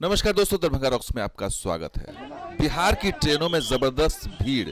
नमस्कार दोस्तों, दरभंगा रॉक्स में आपका स्वागत है। बिहार की ट्रेनों में जबरदस्त भीड़,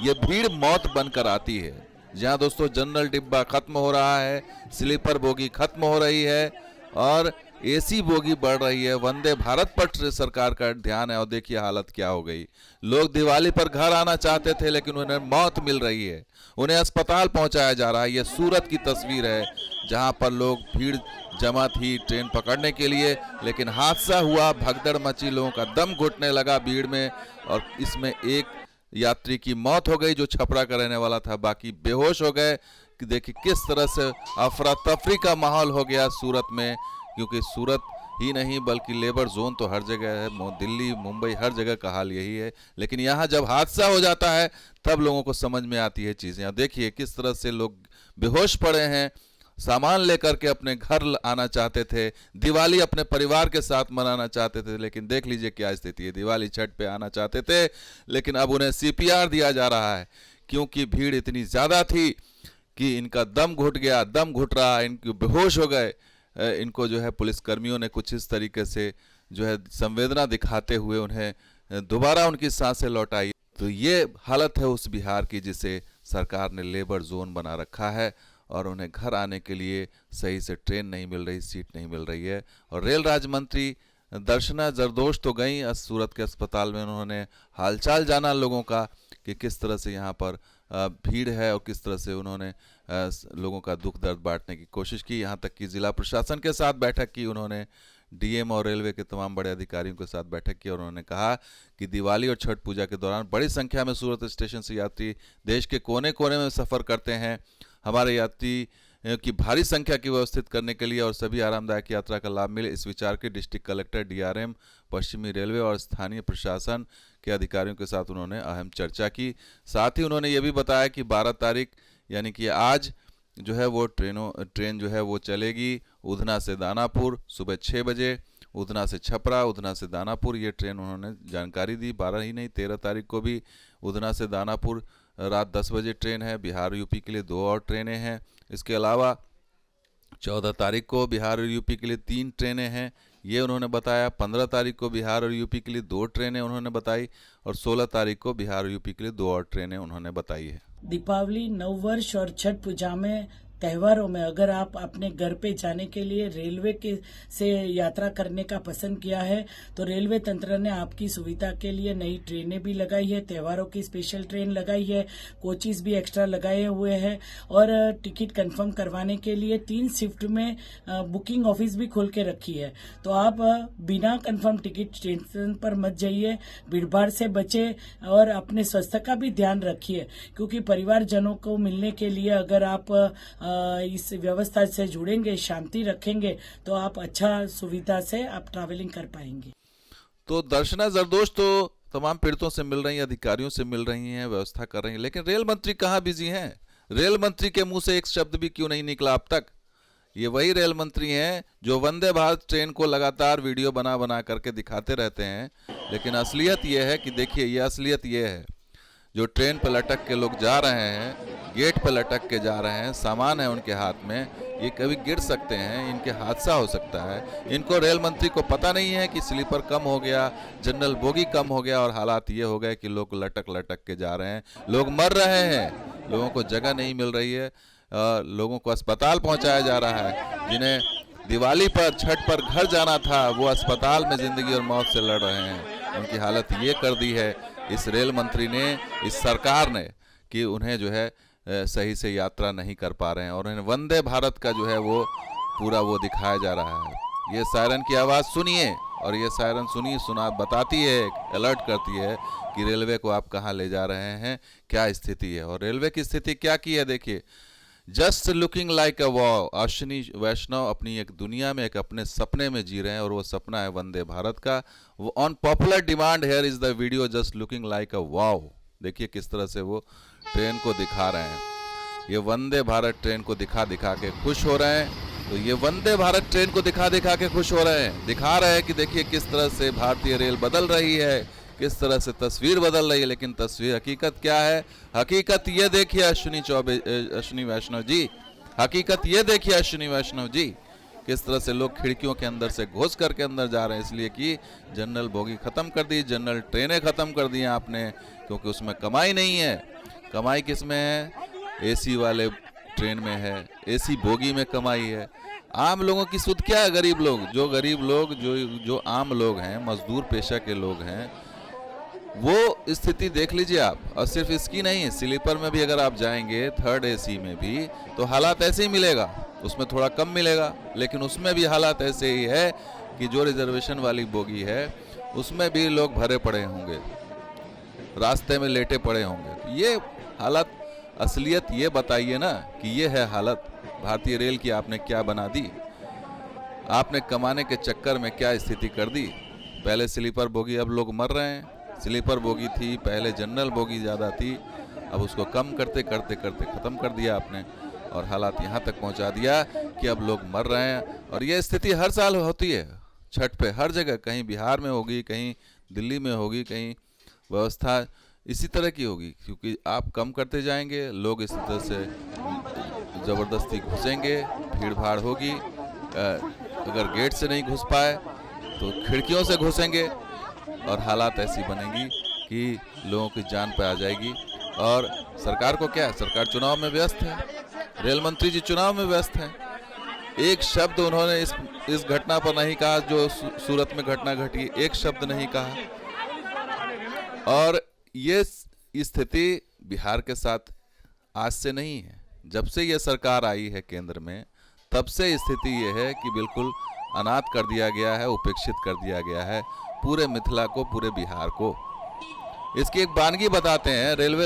ये भीड़ मौत बनकर आती है। जहां दोस्तों जनरल डिब्बा खत्म हो रहा है, स्लीपर बोगी खत्म हो रही है और एसी बोगी बढ़ रही है। वंदे भारत पर सरकार का ध्यान है और देखिए हालत क्या हो गई। लोग दिवाली पर घर आना चाहते थे लेकिन उन्हें मौत मिल रही है, उन्हें अस्पताल पहुंचाया जा रहा है। ये सूरत की तस्वीर है जहां पर लोग भीड़ जमा थी ट्रेन पकड़ने के लिए, लेकिन हादसा हुआ, भगदड़ मची, लोगों का दम घुटने लगा भीड़ में और इसमें एक यात्री की मौत हो गई जो छपरा का रहने वाला था, बाकी बेहोश हो गए। कि देखिए किस तरह से अफरा तफरी का माहौल हो गया सूरत में, क्योंकि सूरत ही नहीं बल्कि लेबर जोन तो हर जगह है, दिल्ली मुंबई हर जगह का हाल यही है। लेकिन यहाँ जब हादसा हो जाता है तब लोगों को समझ में आती है चीज़ें। अब देखिए किस तरह से लोग बेहोश पड़े हैं, सामान लेकर के अपने घर आना चाहते थे, दिवाली अपने परिवार के साथ मनाना चाहते थे, लेकिन देख लीजिए क्या स्थिति है। दिवाली छठ पे आना चाहते थे लेकिन अब उन्हें सीपीआर दिया जा रहा है क्योंकि भीड़ इतनी ज़्यादा थी कि इनका दम घुट गया, दम घुट रहा, इनके बेहोश हो गए। इनको जो है पुलिस कर्मियों ने कुछ इस तरीके से जो है संवेदना दिखाते हुए उन्हें दोबारा उनकी सांसें लौटाई। तो ये हालत है उस बिहार की जिसे सरकार ने लेबर जोन बना रखा है और उन्हें घर आने के लिए सही से ट्रेन नहीं मिल रही, सीट नहीं मिल रही है। और रेल राज्य मंत्री दर्शना जरदोश तो गई सूरत के अस्पताल में, उन्होंने हालचाल जाना लोगों का कि किस तरह से यहाँ पर भीड़ है और किस तरह से उन्होंने लोगों का दुख दर्द बांटने की कोशिश की। यहाँ तक कि जिला प्रशासन के साथ बैठक की उन्होंने, डीएम और रेलवे के तमाम बड़े अधिकारियों के साथ बैठक की और उन्होंने कहा कि दिवाली और छठ पूजा के दौरान बड़ी संख्या में सूरत स्टेशन से यात्री देश के कोने कोने में सफ़र करते हैं। हमारे यात्री की भारी संख्या की व्यवस्थित करने के लिए और सभी आरामदायक यात्रा का लाभ मिले, इस विचार के डिस्ट्रिक्ट कलेक्टर, डीआरएम, पश्चिमी रेलवे और स्थानीय प्रशासन के अधिकारियों के साथ उन्होंने अहम चर्चा की। साथ ही उन्होंने ये भी बताया कि 12 तारीख यानी कि आज जो है वो ट्रेन जो है वो चलेगी उधना से दानापुर सुबह 6 बजे, उधना से छपरा, उधना से दानापुर, ये ट्रेन उन्होंने जानकारी दी। 12 ही नहीं 13 तारीख को भी उधना से दानापुर रात 10 बजे ट्रेन है। बिहार यूपी के लिए 2 और ट्रेनें हैं। इसके अलावा 14 तारीख को बिहार और यूपी के लिए 3 ट्रेनें हैं, ये उन्होंने बताया। 15 तारीख को बिहार और यूपी के लिए 2 ट्रेनें उन्होंने बताई और 16 तारीख को बिहार और यूपी के लिए 2 और ट्रेनें उन्होंने बताई है। दीपावली, नववर्ष और छठ पूजा में त्योहारों में अगर आप अपने घर पे जाने के लिए रेलवे के से यात्रा करने का पसंद किया है तो रेलवे तंत्र ने आपकी सुविधा के लिए नई ट्रेनें भी लगाई है, त्योहारों की स्पेशल ट्रेन लगाई है, कोचेस भी एक्स्ट्रा लगाए हुए हैं और टिकट कंफर्म करवाने के लिए 3 शिफ्ट में बुकिंग ऑफिस भी खोल के रखी है। तो आप बिना कंफर्म टिकट स्टेशन पर मत जाइए, भीड़भाड़ से बचे और अपने स्वास्थ्य का भी ध्यान रखिए, क्योंकि परिवारजनों को मिलने के लिए अगर आप इस व्यवस्था से जुड़ेंगे, शांति रखेंगे तो आप अच्छा सुविधा से आप ट्रैवलिंग कर पाएंगे। तो दर्शना जरदोश तो तमाम पीड़ितों से मिल रही हैं, अधिकारियों से मिल रही हैं, व्यवस्था कर रही हैं, लेकिन रेल मंत्री कहाँ बिजी हैं? रेल मंत्री के मुंह से एक शब्द भी क्यों नहीं निकला अब तक? ये वही रेल मंत्री हैं जो वंदे भारत ट्रेन को लगातार वीडियो बना बना करके दिखाते रहते हैं, लेकिन असलियत ये है कि देखिए ये असलियत ये है, जो ट्रेन पर लटक के लोग जा रहे हैं, गेट पर लटक के जा रहे हैं, सामान है उनके हाथ में, ये कभी गिर सकते हैं, इनके हादसा हो सकता है। इनको रेल मंत्री को पता नहीं है कि स्लीपर कम हो गया, जनरल बोगी कम हो गया और हालात ये हो गए कि लोग लटक लटक के जा रहे हैं, लोग मर रहे हैं, लोगों को जगह नहीं मिल रही है, लोगों को अस्पताल पहुंचाया जा रहा है। जिन्हें दिवाली पर छठ पर घर जाना था वो अस्पताल में जिंदगी और मौत से लड़ रहे हैं। उनकी हालत ये कर दी है इस रेल मंत्री ने, इस सरकार ने, कि उन्हें जो है सही से यात्रा नहीं कर पा रहे हैं और उन्हें वंदे भारत का जो है वो पूरा वो दिखाया जा रहा है। ये सायरन की आवाज़ सुनिए और ये सायरन सुना बताती है, अलर्ट करती है कि रेलवे को आप कहाँ ले जा रहे हैं, क्या स्थिति है। और रेलवे की स्थिति क्या की है देखिए, just looking like a wow. Ashwini Vaishnaw अपनी एक दुनिया में एक अपने सपने में जी रहे हैं और वो सपना है वंदे भारत का। वो on popular demand here is the video just looking like a wow. देखिए किस तरह से वो ट्रेन को दिखा रहे हैं, ये वंदे भारत ट्रेन को दिखा दिखा के खुश हो रहे हैं। तो ये वंदे भारत ट्रेन को दिखा दिखा के खुश हो रहे हैं, दिखा रहे हैं कि देखिए किस तरह से भारतीय रेल बदल रही है, किस तरह से तस्वीर बदल रही है। लेकिन तस्वीर हकीकत क्या है? हकीकत ये देखिए अश्विनी वैष्णव जी, हकीकत ये देखिए अश्विनी वैष्णव जी किस तरह से लोग खिड़कियों के अंदर से घुस करके अंदर जा रहे हैं, इसलिए कि जनरल बोगी ख़त्म कर दी, जनरल ट्रेनें ख़त्म कर दी आपने, क्योंकि उसमें कमाई नहीं है। कमाई किस में है? एसी वाले ट्रेन में है, एसी बोगी में कमाई है। आम लोगों की सुध क्या है? गरीब लोग, जो आम लोग हैं, मजदूर पेशा के लोग हैं, वो स्थिति देख लीजिए आप। और सिर्फ इसकी नहीं, स्लीपर में भी अगर आप जाएंगे, थर्ड एसी में भी, तो हालात ऐसे ही मिलेगा। उसमें थोड़ा कम मिलेगा, लेकिन उसमें भी हालात ऐसे ही है कि जो रिजर्वेशन वाली बोगी है उसमें भी लोग भरे पड़े होंगे, रास्ते में लेटे पड़े होंगे। ये हालत, असलियत ये बताइए ना कि ये है हालत भारतीय रेल की। आपने क्या बना दी? आपने कमाने के चक्कर में क्या स्थिति कर दी? पहले स्लीपर बोगी, अब लोग मर रहे हैं। स्लीपर बोगी थी पहले, जनरल बोगी ज़्यादा थी, अब उसको कम करते करते करते ख़त्म कर दिया आपने, और हालात यहाँ तक पहुँचा दिया कि अब लोग मर रहे हैं। और ये स्थिति हर साल होती है छठ पे, हर जगह, कहीं बिहार में होगी, कहीं दिल्ली में होगी, कहीं व्यवस्था इसी तरह की होगी, क्योंकि आप कम करते जाएंगे, लोग इस तरह से ज़बरदस्ती घुसेंगे, भीड़ भाड़ होगी। अगर गेट से नहीं घुस पाए तो खिड़कियों से घुसेंगे, और हालात ऐसी बनेगी कि लोगों की जान पे आ जाएगी। और सरकार को क्या है? सरकार चुनाव में व्यस्त है, रेल मंत्री जी चुनाव में व्यस्त हैं। एक शब्द उन्होंने इस घटना पर नहीं कहा जो सूरत में घटना घटी, एक शब्द नहीं कहा। और ये स्थिति बिहार के साथ आज से नहीं है, जब से ये सरकार आई है केंद्र में, तब से स्थिति ये है कि बिल्कुल अनाथ कर दिया गया है, उपेक्षित कर दिया गया है पूरे मिथिला को, पूरे बिहार को। इसकी एक वानगी बताते हैं। रेलवे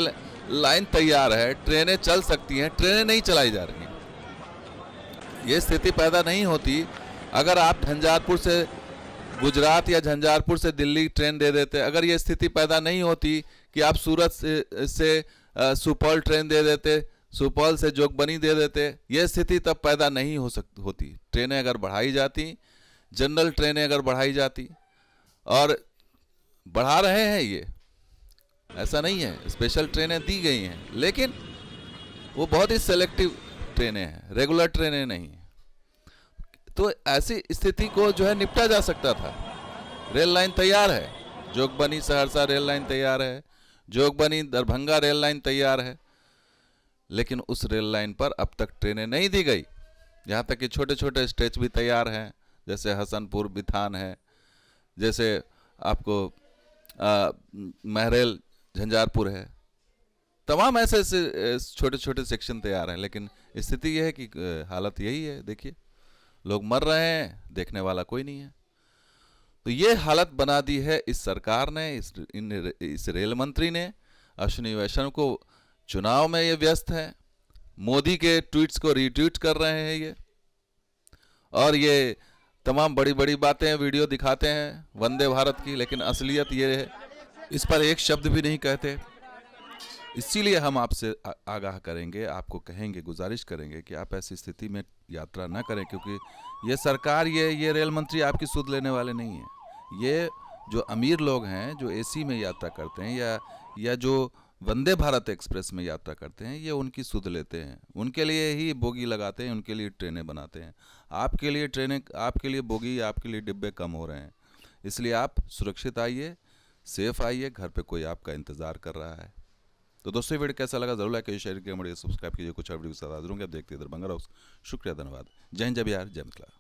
लाइन तैयार है, ट्रेनें चल सकती हैं, ट्रेनें नहीं चलाई जा रही हैं। ये स्थिति पैदा नहीं होती अगर आप झंझारपुर से गुजरात या झंझारपुर से दिल्ली ट्रेन दे देते। अगर ये स्थिति पैदा नहीं होती कि आप सूरत से सुपौल ट्रेन दे देते, सुपौल से जोगबनी दे देते, ये स्थिति तब पैदा नहीं होती। ट्रेनें अगर बढ़ाई जाती, जनरल ट्रेनें अगर बढ़ाई जाती, और बढ़ा रहे हैं, ये ऐसा नहीं है, स्पेशल ट्रेनें दी गई हैं, लेकिन वो बहुत ही सेलेक्टिव ट्रेनें हैं, रेगुलर ट्रेनें नहीं हैं। तो ऐसी स्थिति को जो है निपटा जा सकता था। रेल लाइन तैयार है, जोगबनी सहरसा रेल लाइन तैयार है, जोगबनी दरभंगा रेल लाइन तैयार है, लेकिन उस रेल लाइन पर अब तक ट्रेनें नहीं दी गई। यहाँ तक कि छोटे छोटे स्टेच भी तैयार हैं, जैसे हसनपुर बिथान है, जैसे आपको महरेल झंझारपुर है, तमाम ऐसे छोटे छोटे सेक्शन तैयार हैं। लेकिन स्थिति यह है कि हालत यही है, देखिए लोग मर रहे हैं, देखने वाला कोई नहीं है। तो ये हालत बना दी है इस सरकार ने, इस रेल मंत्री ने। अश्विनी वैष्णव को चुनाव में ये व्यस्त है, मोदी के ट्वीट्स को रीट्वीट कर रहे हैं ये, और ये तमाम बड़ी बड़ी बातें वीडियो दिखाते हैं वंदे भारत की, लेकिन असलियत ये है इस पर एक शब्द भी नहीं कहते। इसीलिए हम आपसे आगाह करेंगे, आपको कहेंगे, गुजारिश करेंगे कि आप ऐसी स्थिति में यात्रा न करें, क्योंकि ये सरकार, ये रेल मंत्री आपकी सुध लेने वाले नहीं हैं। ये जो अमीर लोग हैं, जो एसी में यात्रा करते हैं या जो वंदे भारत एक्सप्रेस में यात्रा करते हैं, ये उनकी सुध लेते हैं, उनके लिए ही बोगी लगाते हैं, उनके लिए ट्रेनें बनाते हैं। आपके लिए ट्रेनें, आपके लिए बोगी, आपके लिए डिब्बे कम हो रहे हैं। इसलिए आप सुरक्षित आइए, सेफ आइए, घर पे कोई आपका इंतज़ार कर रहा है। तो दोस्तों वीडियो कैसा लगा जरूर लाइक कीजिए, शेयर कीजिए, सब्सक्राइब कीजिए। कुछ और वीडियो के साथ हाजिर होंगे। आप देखते हैं दरभंगा हाउस। शुक्रिया, धन्यवाद। जय हिंद, जय बिहार, जय मिथिला।